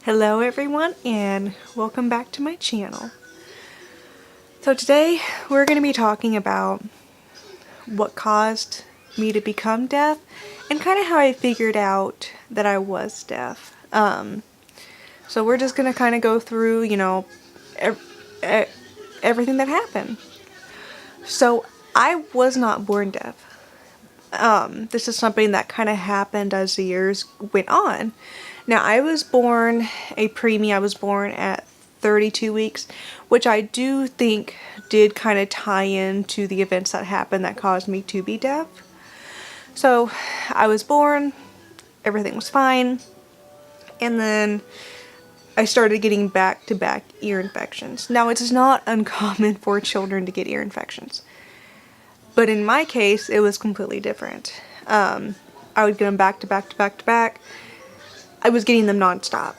Hello everyone and welcome back to my channel. So today we're going to be talking about what caused me to become deaf and kind of how I figured out that I was deaf. So we're just going to kind of go through, everything that happened. So I was not born deaf. This is something that kind of happened as the years went on. Now, I was born a preemie. I was born at 32 weeks, which I do think did kind of tie into the events that happened that caused me to be deaf. So, I was born, everything was fine, and then I started getting back-to-back ear infections. Now, it is not uncommon for children to get ear infections, but in my case, it was completely different. I would get them back to back to back to back. I was getting them nonstop.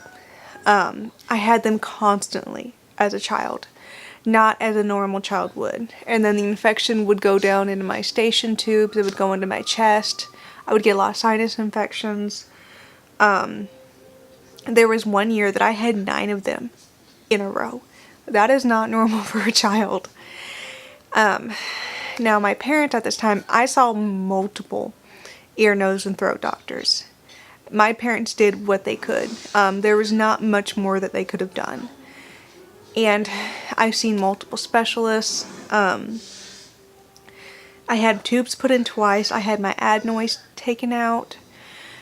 I had them constantly as a child, not as a normal child would. And then the infection would go down into my station tubes, it would go into my chest, I would get a lot of sinus infections. There was one year that I had 9 of them in a row. That is not normal for a child. Now my parents at this time, I saw multiple ear, nose, and throat doctors. My parents did what they could. There was not much more that they could have done. And I've seen multiple specialists. I had tubes put in twice. I had my adenoids taken out.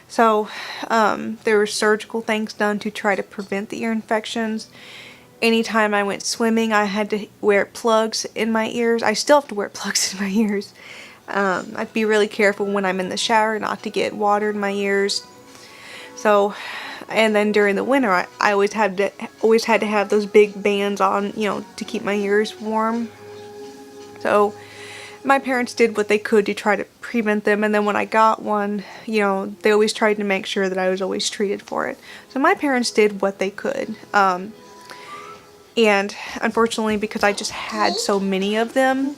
So there were surgical things done to try to prevent the ear infections. Anytime I went swimming, I had to wear plugs in my ears. I still have to wear plugs in my ears. I'd be really careful when I'm in the shower not to get water in my ears. So, and then during the winter, I always had to have those big bands on, to keep my ears warm. So, my parents did what they could to try to prevent them, and then when I got one, they always tried to make sure that I was always treated for it. So my parents did what they could. And unfortunately, because I just had so many of them,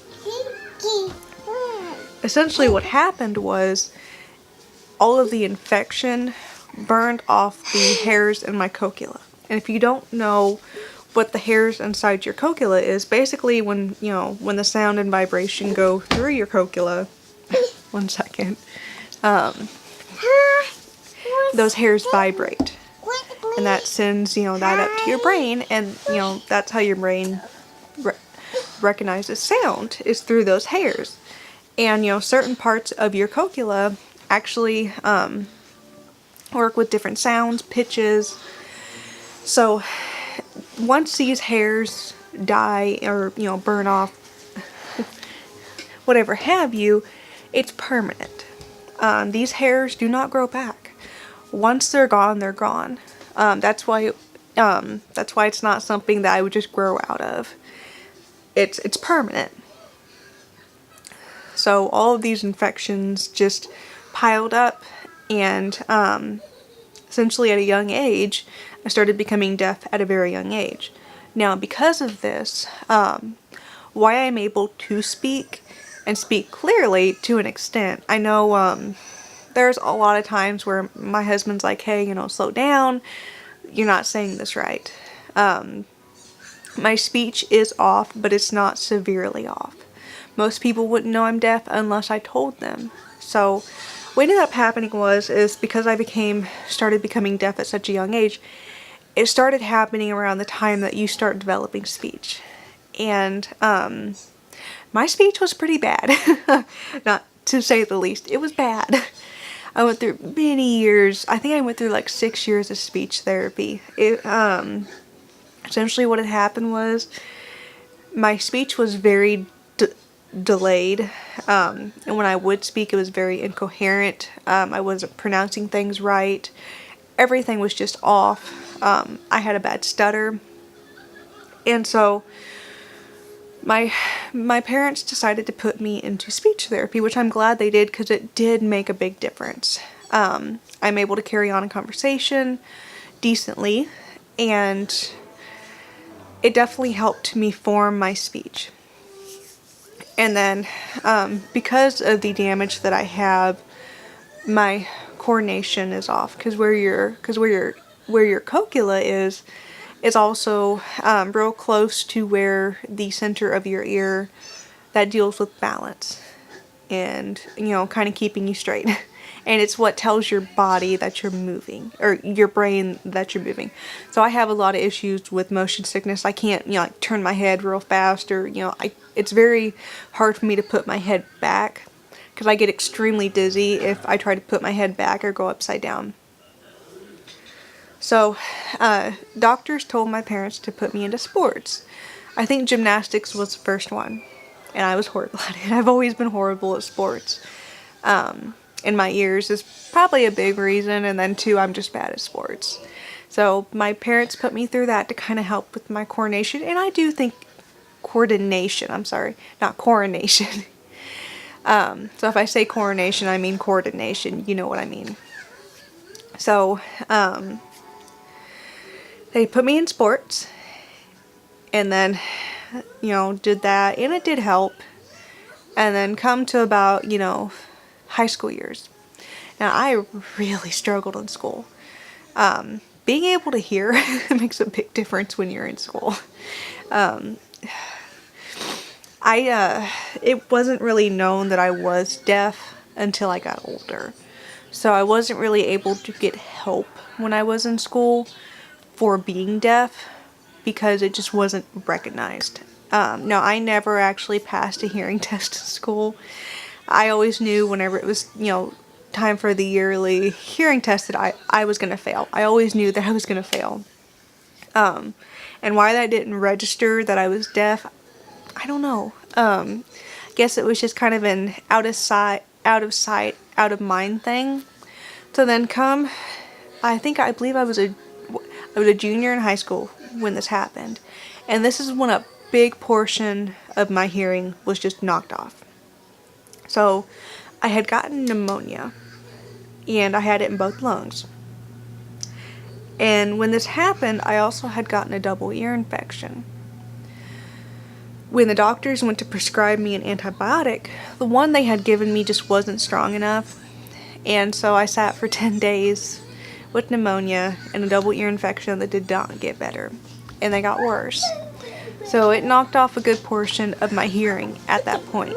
essentially what happened was all of the infection burned off the hairs in my cochlea. And if you don't know what the hairs inside your cochlea is, basically when the sound and vibration go through your cochlea, one second, those hairs vibrate. And that sends, that up to your brain, and, that's how your brain recognizes sound, is through those hairs. And, certain parts of your cochlea actually, work with different sounds, pitches. So once these hairs die or, burn off, whatever have you, it's permanent. These hairs do not grow back. Once they're gone, they're gone. That's why it's not something that I would just grow out of. It's permanent. So all of these infections just piled up, and essentially at a young age, I started becoming deaf at a very young age. Now, because of this, why I'm able to speak and speak clearly to an extent, I know there's a lot of times where my husband's like, hey, slow down, you're not saying this right. My speech is off, but it's not severely off. Most people wouldn't know I'm deaf unless I told them. So what ended up happening is because I started becoming deaf at such a young age, it started happening around the time that you start developing speech. And my speech was pretty bad, not to say the least. It was bad. I went through many years. I think I went through like 6 years of speech therapy. Essentially what had happened was my speech was very delayed, and when I would speak, it was very incoherent. I wasn't pronouncing things right. Everything was just off. I had a bad stutter, and so my parents decided to put me into speech therapy, which I'm glad they did, because it did make a big difference. I'm able to carry on a conversation decently, and it definitely helped me form my speech. And then, because of the damage that I have, my coordination is off, because where your where your cochlea is also real close to where the center of your ear that deals with balance and, kind of keeping you straight. And it's what tells your body that you're moving, or your brain that you're moving. So I have a lot of issues with motion sickness. I can't, like turn my head real fast, or, it's very hard for me to put my head back because I get extremely dizzy if I try to put my head back or go upside down. So, doctors told my parents to put me into sports. I think gymnastics was the first one, and I was horrible at it. I've always been horrible at sports. In my ears is probably a big reason, and then 2, I'm just bad at sports. So my parents put me through that to kind of help with my coordination, and I do think coordination, I'm sorry, not coronation. So if I say coronation, I mean coordination, you know what I mean. So, they put me in sports, and then, did that, and it did help. And then come to about, high school years. Now, I really struggled in school. Being able to hear makes a big difference when you're in school. It wasn't really known that I was deaf until I got older. So I wasn't really able to get help when I was in school for being deaf because it just wasn't recognized. No, I never actually passed a hearing test in school. I always knew whenever it was, time for the yearly hearing test that I was going to fail. I always knew that I was going to fail. And why that didn't register that I was deaf, I don't know. I guess it was just kind of an out of sight, out of mind thing. So then I believe I was a junior in high school when this happened. And this is when a big portion of my hearing was just knocked off. So I had gotten pneumonia, and I had it in both lungs. And when this happened, I also had gotten a double ear infection. When the doctors went to prescribe me an antibiotic, the one they had given me just wasn't strong enough. And so I sat for 10 days with pneumonia and a double ear infection that did not get better. And they got worse. So it knocked off a good portion of my hearing at that point.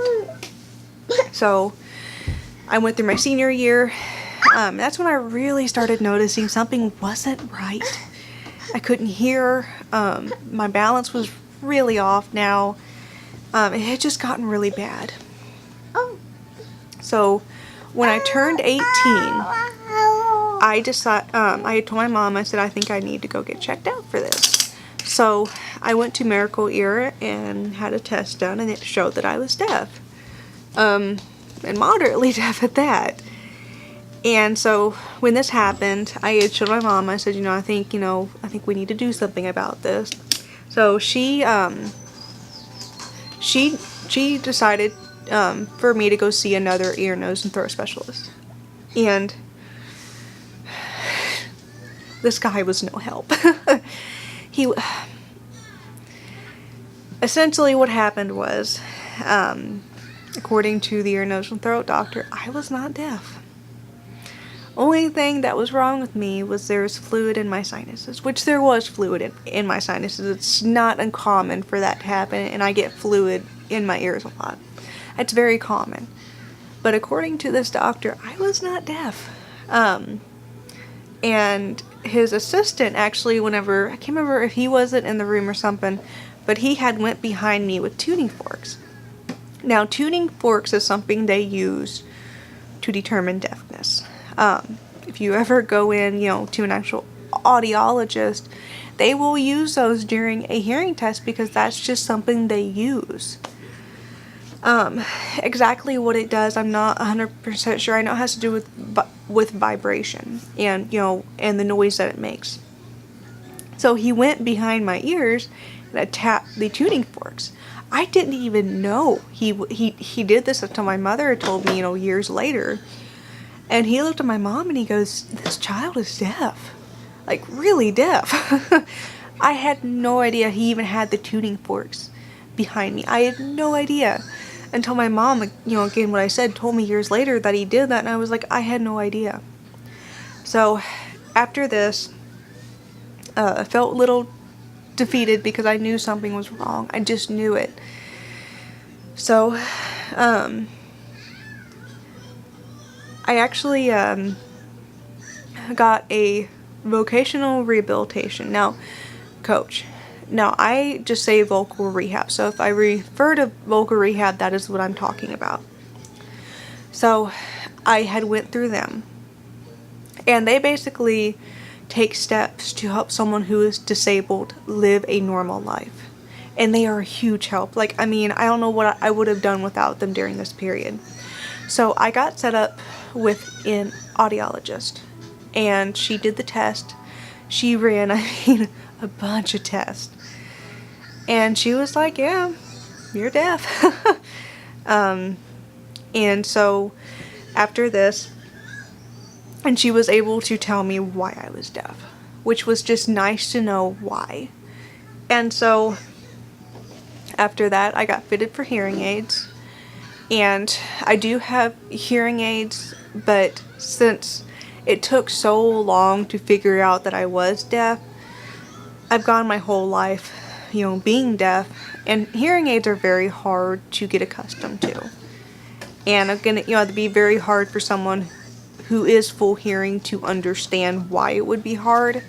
So I went through my senior year. That's when I really started noticing something wasn't right. I couldn't hear. My balance was really off now. It had just gotten really bad. So when I turned 18, I had told my mom, I said, I think I need to go get checked out for this. So I went to Miracle Ear and had a test done, and it showed that I was deaf. And moderately deaf at that. And so when this happened, I had showed my mom, I said, I think we need to do something about this. So she decided for me to go see another ear, nose, and throat specialist. And this guy was no help. Essentially what happened was, according to the ear, nose, and throat doctor, I was not deaf. Only thing that was wrong with me was there was fluid in my sinuses, which there was fluid in my sinuses. It's not uncommon for that to happen, and I get fluid in my ears a lot. It's very common. But according to this doctor, I was not deaf. And his assistant actually, I can't remember if he wasn't in the room or something, but he had went behind me with tuning forks. Now, tuning forks is something they use to determine deafness. If you ever go in, to an actual audiologist, they will use those during a hearing test because that's just something they use. Exactly what it does, I'm not 100% sure. I know it has to do with vibration and, and the noise that it makes. So he went behind my ears and tapped the tuning forks. I didn't even know he did this until my mother had told me, years later. And he looked at my mom and he goes, "This child is deaf. Like, really deaf." I had no idea he even had the tuning forks behind me. I had no idea until my mom, again, what I said, told me years later that he did that. And I was like, I had no idea. So after this, I felt a little defeated because I knew something was wrong. I just knew it. So, I actually got a vocational rehabilitation coach. Now, I just say vocal rehab. So if I refer to vocal rehab, that is what I'm talking about. So I had went through them. And they basically take steps to help someone who is disabled live a normal life. And they are a huge help. Like, I mean, I don't know what I would have done without them during this period. So I got set up with an audiologist. And she did the test. She ran, a bunch of tests. And she was like, yeah, you're deaf. And so after this, and she was able to tell me why I was deaf, which was just nice to know why. And so after that, I got fitted for hearing aids. And I do have hearing aids, but since it took so long to figure out that I was deaf, I've gone my whole life, being deaf, and hearing aids are very hard to get accustomed to. And again, it'd be very hard for someone who is full hearing to understand why it would be hard.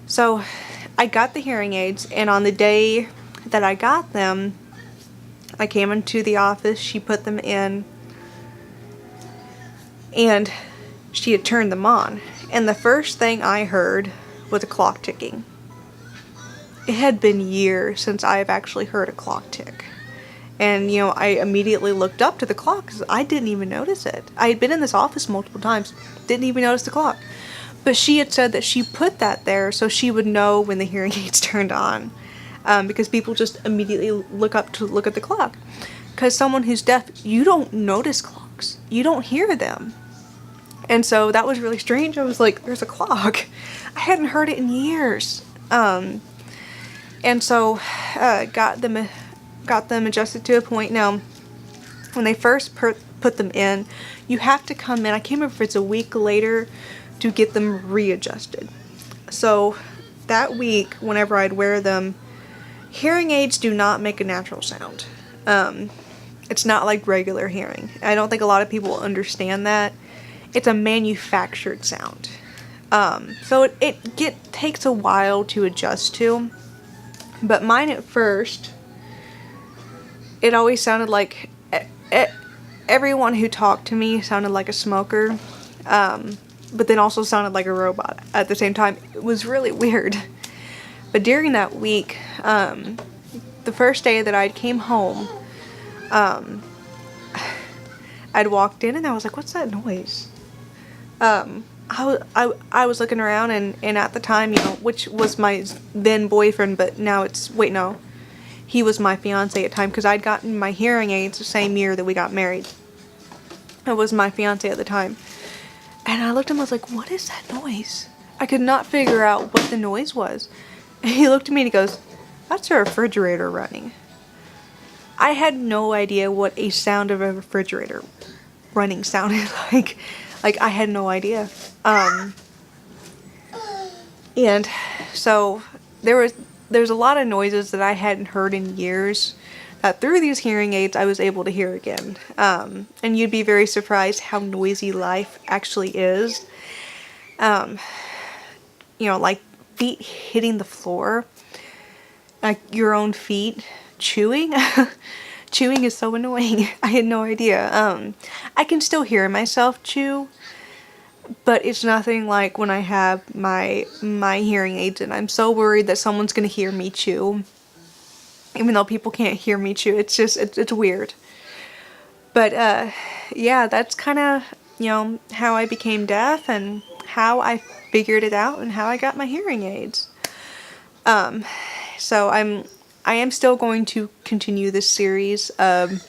So I got the hearing aids, and on the day that I got them, I came into the office, she put them in, and she had turned them on. And the first thing I heard was a clock ticking. It had been years since I have actually heard a clock tick. And, I immediately looked up to the clock because I didn't even notice it. I had been in this office multiple times, didn't even notice the clock. But she had said that she put that there so she would know when the hearing aids turned on. Because people just immediately look up to look at the clock. Because someone who's deaf, you don't notice clocks. You don't hear them. And so that was really strange. I was like, there's a clock. I hadn't heard it in years. And so got them adjusted to a point. Now, when they first put them in, you have to come in. I can't remember if it's a week later to get them readjusted. So that week, whenever I'd wear them, hearing aids do not make a natural sound. It's not like regular hearing. I don't think a lot of people understand that. It's a manufactured sound. So it takes a while to adjust to. But mine at first, it always sounded like everyone who talked to me sounded like a smoker, but then also sounded like a robot at the same time. It was really weird. But during that week, the first day that I came home, I'd walked in and I was like, what's that noise? I was looking around and at the time, which was my then boyfriend, but now he was my fiance at the time because I'd gotten my hearing aids the same year that we got married. It was my fiance at the time. And I looked at him, I was like, what is that noise? I could not figure out what the noise was. And he looked at me and he goes, that's a refrigerator running. I had no idea what a sound of a refrigerator running sounded like. Like, I had no idea. And so there's a lot of noises that I hadn't heard in years that through these hearing aids I was able to hear again. And you'd be very surprised how noisy life actually is. Like feet hitting the floor, like your own feet chewing. Chewing is so annoying. I had no idea. I can still hear myself chew, but it's nothing like when I have my hearing aids in. I'm so worried that someone's gonna hear me chew, even though people can't hear me chew. It's just, it's weird. But yeah, that's kind of, how I became deaf and how I figured it out and how I got my hearing aids. So I am still going to continue this series of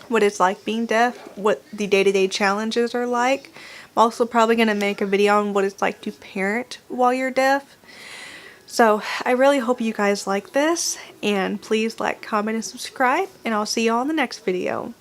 what it's like being deaf, what the day-to-day challenges are like. I'm also probably going to make a video on what it's like to parent while you're deaf. So I really hope you guys like this, and please like, comment, and subscribe, and I'll see you all in the next video.